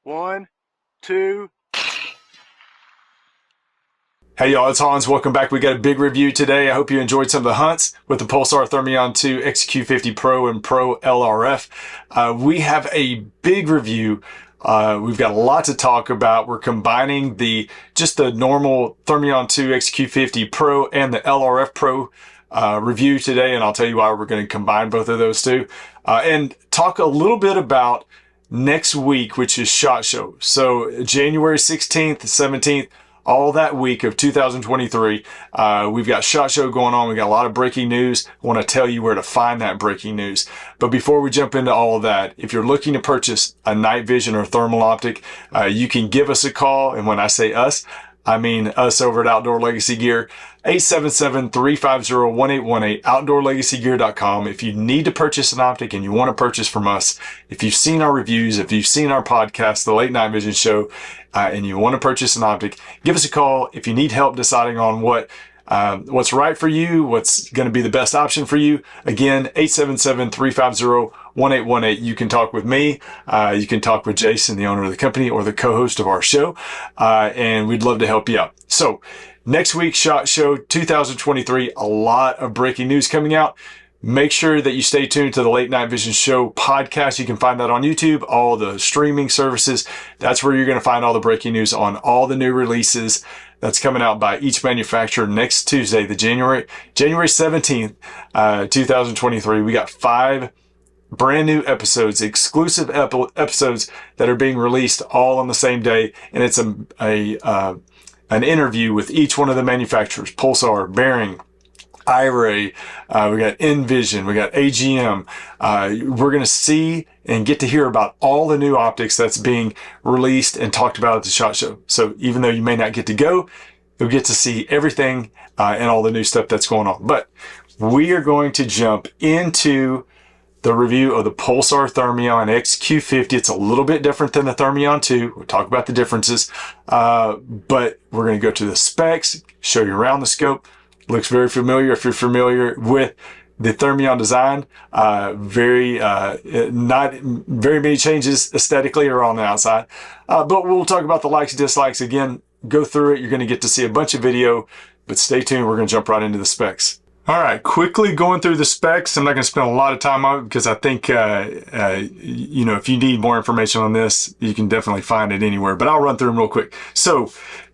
One, two. Hey y'all, it's Hans. Welcome back. We got a big review today. I hope you enjoyed some of the hunts with the Pulsar Thermion 2 XQ50 Pro and Pro LRF. We have a big review. We've got a lot to talk about. We're combining just the normal Thermion 2 XQ50 Pro and the LRF Pro review today, and I'll tell you why we're going to combine both of those two. And talk a little bit about next week, which is SHOT Show. So January 16th, 17th, all that week of 2023, we've got SHOT Show going on. We got a lot of breaking news. I want to tell you where to find that breaking news. But before we jump into all of that, if you're looking to purchase a night vision or thermal optic, you can give us a call. And when I say us, I mean us over at Outdoor Legacy Gear, 877-350-1818, outdoorlegacygear.com. If you need to purchase an optic and you want to purchase from us, if you've seen our reviews, if you've seen our podcast, the Late Night Vision Show, and you want to purchase an optic, give us a call. If you need help deciding on what's right for you, what's going to be the best option for you, again, 877-350-1818. You can talk with me. You can talk with Jason, the owner of the company, or the co-host of our show, and we'd love to help you out. So next week, SHOT Show 2023, a lot of breaking news coming out. Make sure that you stay tuned to the Late Night Vision Show podcast. You can find that on YouTube, all the streaming services. That's where you're going to find all the breaking news on all the new releases that's coming out by each manufacturer next Tuesday, the January 17th, 2023. We got 5 brand new episodes, exclusive episodes that are being released all on the same day. And it's an interview with each one of the manufacturers: Pulsar, Bearing, iRay, we got Envision, we got AGM. We're going to see and get to hear about all the new optics that's being released and talked about at the SHOT Show. So even though you may not get to go, you'll get to see everything and all the new stuff that's going on. But we are going to jump into the review of the Pulsar Thermion XQ50. It's a little bit different than the Thermion 2. We'll talk about the differences, but we're going to go to the specs, show you around the scope. Looks very familiar if you're familiar with the Thermion design. Not very many changes aesthetically or on the outside. But we'll talk about the likes and dislikes. Again, go through it. You're going to get to see a bunch of video, but stay tuned. We're going to jump right into the specs. All right, quickly going through the specs. I'm not going to spend a lot of time on it because I think, if you need more information on this, you can definitely find it anywhere, but I'll run through them real quick. So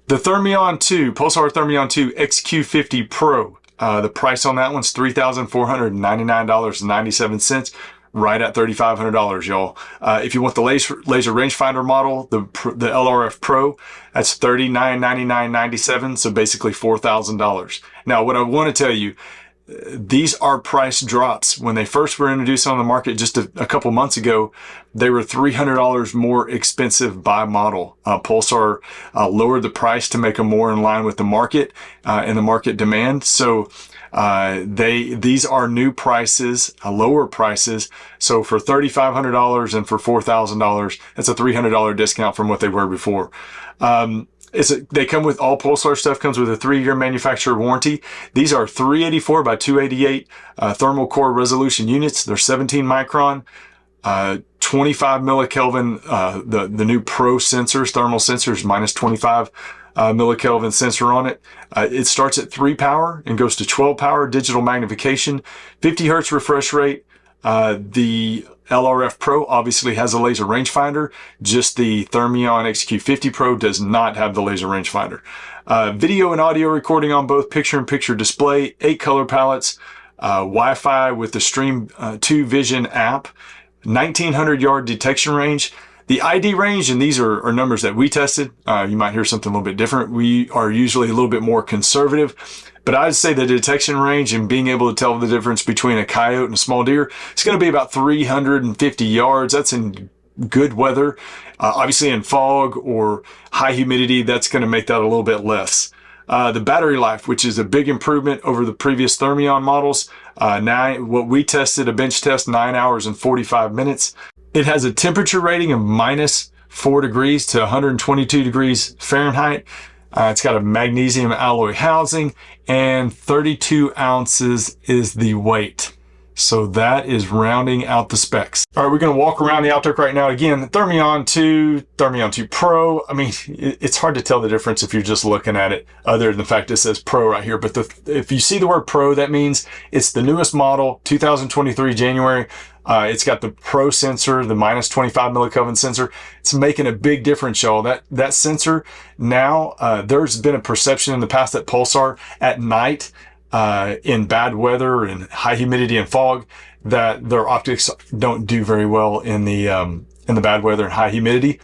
the Thermion 2, Pulsar Thermion 2 XQ50 Pro, the price on that one's $3,499.97, right at $3,500, y'all. If you want the laser rangefinder model, the LRF Pro, that's $39,99.97, so basically $4,000. Now, what I want to tell you, these are price drops. When they first were introduced on the market just a couple months ago, they were $300 more expensive by model. Pulsar lowered the price to make them more in line with the market and the market demand. So these are new prices, lower prices. So for $3,500 and for $4,000, that's a $300 discount from what they were before. They come with, all Pulsar stuff comes with a 3-year manufacturer warranty. These are 384 by 288 thermal core resolution units. They're 17 micron, 25 millikelvin. The new Pro sensors, thermal sensors, minus 25 millikelvin sensor on it. It starts at 3 power and goes to 12 power, digital magnification, 50 hertz refresh rate. The LRF Pro obviously has a laser rangefinder. Just the Thermion XQ50 Pro does not have the laser rangefinder. Video and audio recording on both, picture-in-picture display, 8 color palettes, Wi-Fi with the Stream 2 Vision app, 1900 yard detection range. The ID range, and these are numbers that we tested. You might hear something a little bit different. We are usually a little bit more conservative. But I'd say the detection range and being able to tell the difference between a coyote and a small deer, it's going to be about 350 yards. That's in good weather. Obviously in fog or high humidity, that's going to make that a little bit less. The battery life, which is a big improvement over the previous Thermion models. What we tested, a bench test, 9 hours and 45 minutes. It has a temperature rating of minus 4 degrees to 122 degrees Fahrenheit. It's got a magnesium alloy housing, and 32 ounces is the weight. So that is rounding out the specs. All right, we're going to walk around the optic right now. Again, Thermion 2, Thermion 2 Pro. I mean, it's hard to tell the difference if you're just looking at it, other than the fact it says Pro right here. But if you see the word Pro, that means it's the newest model, 2023 January. It's got the Pro sensor, the minus 25 millikelvin sensor. It's making a big difference, y'all. That sensor now, there's been a perception in the past that Pulsar at night, in bad weather and high humidity and fog, that their optics don't do very well in the bad weather and high humidity.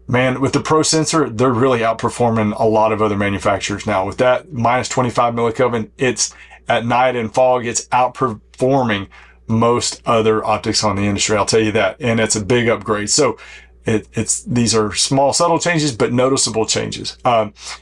Man, with the Pro sensor, they're really outperforming a lot of other manufacturers now. With that minus 25 millikelvin, it's at night and fog, it's outperforming most other optics on the industry. I'll tell you that. And it's a big upgrade. So these are small, subtle changes, but noticeable changes.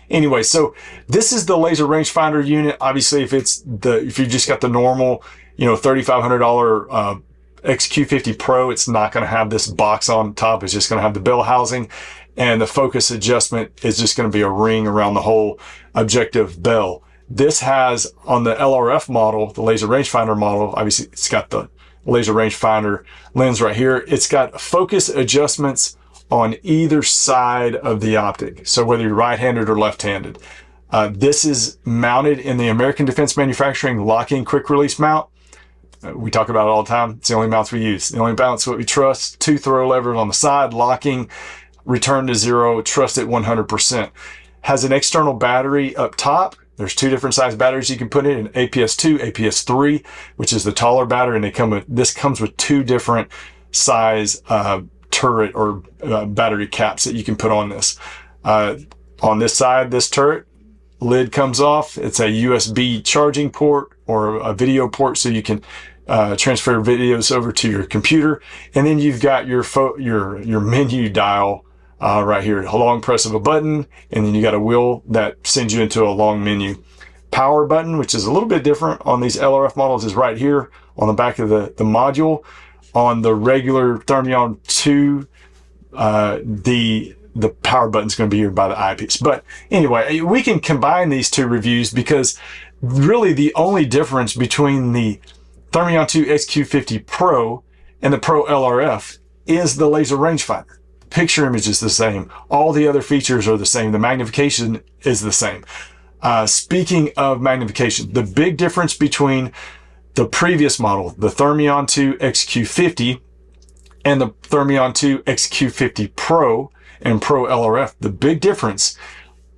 Anyway, so this is the laser rangefinder unit. Obviously, if you just got the normal, $3,500 XQ50 Pro, it's not going to have this box on top. It's just going to have the bell housing, and the focus adjustment is just going to be a ring around the whole objective bell. This has, on the LRF model, the laser rangefinder model, obviously it's got the laser rangefinder lens right here. It's got focus adjustments on either side of the optic. So whether you're right-handed or left-handed. This is mounted in the American Defense Manufacturing lock-in quick release mount. We talk about it all the time. It's the only mounts we use. The only mounts that we trust. 2 throw levers on the side, locking, return to zero, trust it 100%. Has an external battery up top. There's 2 different size batteries you can put in, an APS-2, APS-3, which is the taller battery, and this comes with 2 different size turret or battery caps that you can put on this. On this side, this turret lid comes off. It's a USB charging port or a video port, so you can transfer videos over to your computer. And then you've got your menu dial right here, a long press of a button, and then you got a wheel that sends you into a long menu. Power button, which is a little bit different on these LRF models, is right here on the back of the module. On the regular Thermion 2, the power button is going to be here by the eyepiece. But anyway, we can combine these 2 reviews because really the only difference between the Thermion 2 XQ50 Pro and the Pro LRF is the laser rangefinder. Picture image is the same. All the other features are the same. The magnification is the same. Speaking of magnification, the big difference between the previous model, the Thermion 2 XQ50 and the Thermion 2 XQ50 Pro and Pro LRF, the big difference,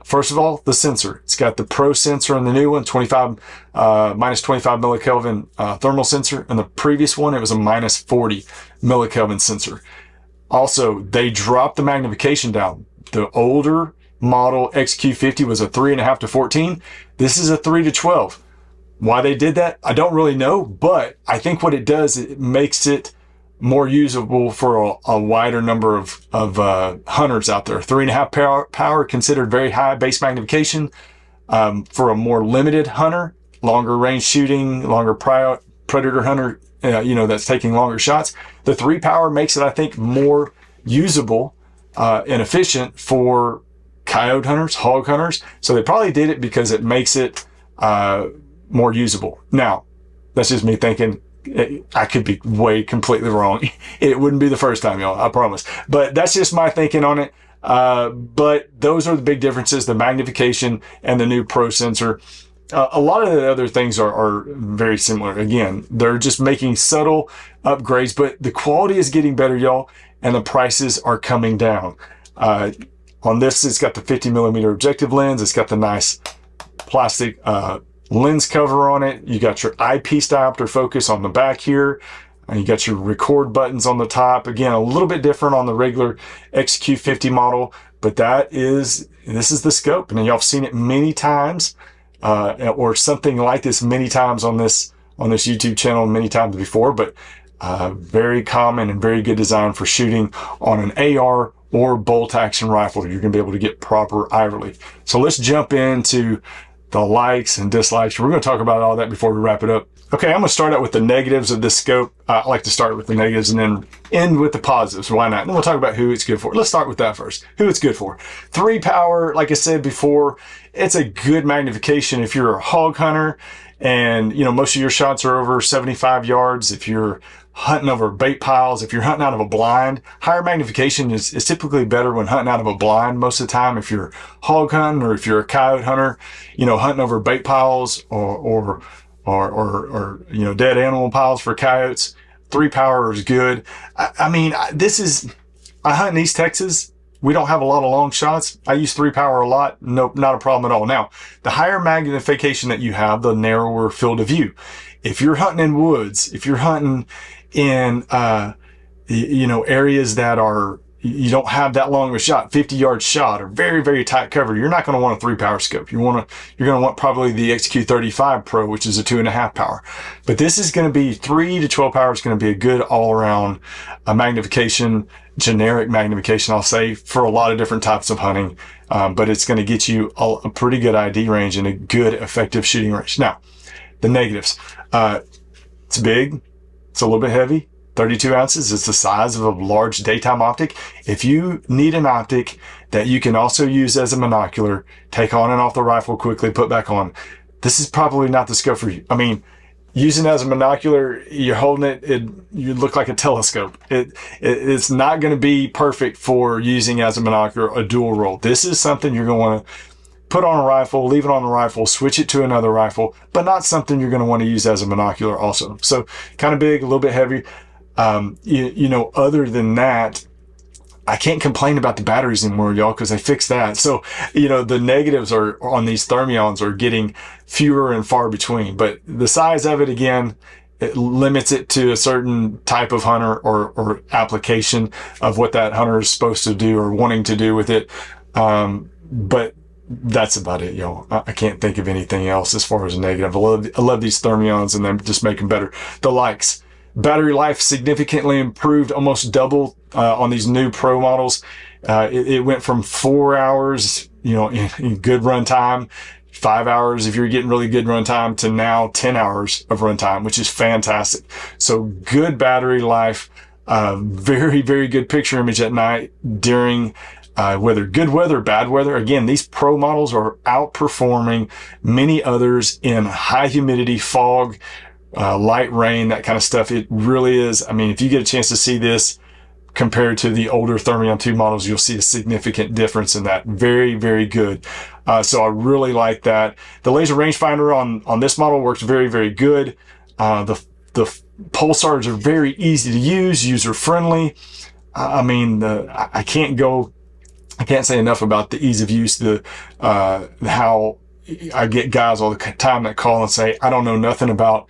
first of all, the sensor. It's got the Pro sensor in the new one, minus 25 millikelvin thermal sensor. And the previous one, it was a minus 40 millikelvin sensor. Also, they dropped the magnification down. The older model XQ50 was a 3.5 to 14. This is a 3 to 12. Why they did that, I don't really know, but I think what it does, it makes it more usable for a wider number of hunters out there. 3.5 power considered very high base magnification for a more limited hunter, longer range shooting, longer predator hunter, that's taking longer shots. The 3 power makes it, I think, more usable and efficient for coyote hunters, hog hunters. So they probably did it because it makes it more usable. Now, that's just me thinking. I could be way completely wrong. It wouldn't be the first time, y'all, I promise. But that's just my thinking on it. But those are the big differences, the magnification and the new Pro sensor. A lot of the other things are very similar. Again, they're just making subtle upgrades, but the quality is getting better, y'all, and the prices are coming down. On this, it's got the 50 millimeter objective lens. It's got the nice plastic lens cover on it. You got your eyepiece diopter focus on the back here. And you got your record buttons on the top. Again, a little bit different on the regular XQ50 model, but this is the scope. And y'all have seen it many times, or something like this many times on this YouTube channel many times before, but very common and very good design for shooting on an AR or bolt action rifle. You're going to be able to get proper eye relief. So let's jump into the likes and dislikes. We're going to talk about all that before we wrap it up. Okay, I'm going to start out with the negatives of this scope. I like to start with the negatives and then end with the positives. Why not? And then we'll talk about who it's good for. Let's start with that first. Who it's good for. 3 power, like I said before, it's a good magnification if you're a hog hunter and, most of your shots are over 75 yards. If you're hunting over bait piles, if you're hunting out of a blind, higher magnification is typically better when hunting out of a blind most of the time. If you're hog hunting or if you're a coyote hunter, hunting over bait piles or dead animal piles for coyotes, 3 power is good. I hunt in East Texas. We don't have a lot of long shots. I use 3 power a lot. Nope, not a problem at all. Now, the higher magnification that you have, the narrower field of view. If you're hunting in woods, if you're hunting in, areas that are, you don't have that long of a shot, 50-yard shot or very, very tight cover, you're not going to want a 3 power scope. You're going to want probably the XQ50 Pro, which is a 2.5 power. But this is going to be 3 to 12 power is going to be a good all around magnification, generic magnification, I'll say, for a lot of different types of hunting. But it's going to get you a pretty good ID range and a good effective shooting range. Now, the negatives, it's big. It's a little bit heavy, 32 ounces. It's the size of a large daytime optic. If you need an optic that you can also use as a monocular, take on and off the rifle quickly, put back on, this is probably not the scope for you. I mean, using it as a monocular, you're holding it, you look like a telescope. It's not going to be perfect for using as a monocular, a dual roll. This is something you're going to want to put on a rifle, leave it on the rifle, switch it to another rifle, but not something you're going to want to use as a monocular also. So kind of big, a little bit heavy. Other than that, I can't complain about the batteries anymore, y'all, because they fixed that. So, the negatives are on these Thermions are getting fewer and far between, but the size of it, again, it limits it to a certain type of hunter or application of what that hunter is supposed to do or wanting to do with it. But that's about it, y'all. I can't think of anything else as far as a negative. I love these Thermions and them just make them better. The likes. Battery life significantly improved, almost double on these new Pro models. It went from 4 hours, in good run time, 5 hours if you're getting really good run time, to now 10 hours of run time, which is fantastic. So good battery life, very, very good picture image at night during whether good weather, bad weather. Again, these Pro models are outperforming many others in high humidity, fog, light rain, that kind of stuff. It really is. I mean, if you get a chance to see this compared to the older Thermion 2 models, you'll see a significant difference in that. Very, very good. So I really like that. The laser rangefinder on this model works very, very good. The Pulsars are very easy to use, user friendly. I can't say enough about the ease of use, how I get guys all the time that call and say, I don't know nothing about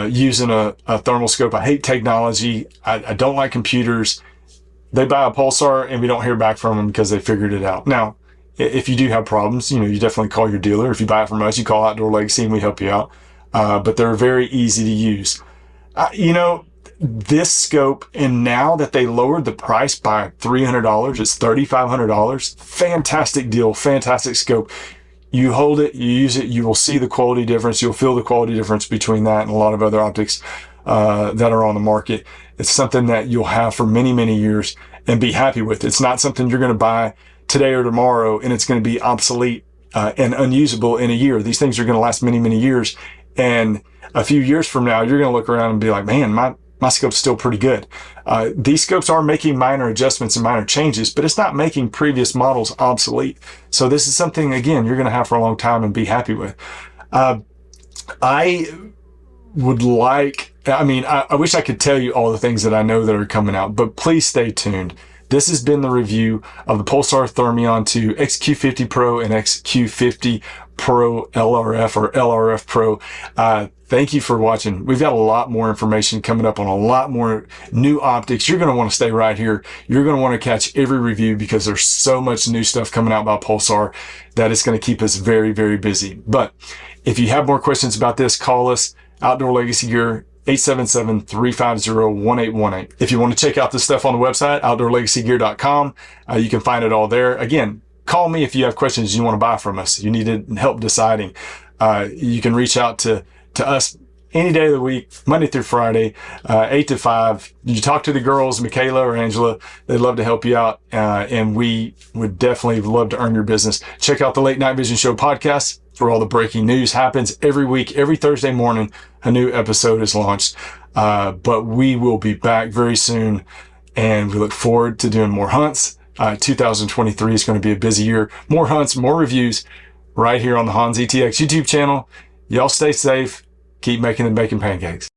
using a thermal scope. I hate technology. I don't like computers. They buy a Pulsar and we don't hear back from them because they figured it out. Now, if you do have problems, you definitely call your dealer. If you buy it from us, you call Outdoor Legacy and we help you out. But they're very easy to use. This scope, and now that they lowered the price by $300, it's $3,500. Fantastic deal, fantastic scope. You hold it, you use it, you will see the quality difference. You'll feel the quality difference between that and a lot of other optics that are on the market. It's something that you'll have for many, many years and be happy with. It's not something you're going to buy today or tomorrow and it's going to be obsolete and unusable in a year. These things are going to last many, many years. And a few years from now, you're going to look around and be like, man, my scope's still pretty good. These scopes are making minor adjustments and minor changes, but it's not making previous models obsolete. So this is something, again, you're going to have for a long time and be happy with. I wish I could tell you all the things that I know that are coming out, but please stay tuned. This has been the review of the Pulsar Thermion 2 XQ50 Pro and XQ50 Pro LRF or LRF Pro. Thank you for watching. We've got a lot more information coming up on a lot more new optics. You're going to want to stay right here. You're going to want to catch every review because there's so much new stuff coming out by Pulsar that it's going to keep us very, very busy. But if you have more questions about this, call us, Outdoor Legacy Gear, 877-350-1818. If you want to check out this stuff on the website, outdoorlegacygear.com, you can find it all there. Again, call me if you have questions you want to buy from us. You need help deciding. You can reach out to us any day of the week, Monday through Friday, 8 to 5. You talk to the girls, Michaela or Angela. They'd love to help you out. And we would definitely love to earn your business. Check out the Late Night Vision Show podcast. That's where all the breaking news happens every week. Every Thursday morning, a new episode is launched. But we will be back very soon, and we look forward to doing more hunts. 2023 is going to be a busy year. More hunts, more reviews right here on the HansETX YouTube channel. Y'all stay safe. Keep making the bacon pancakes.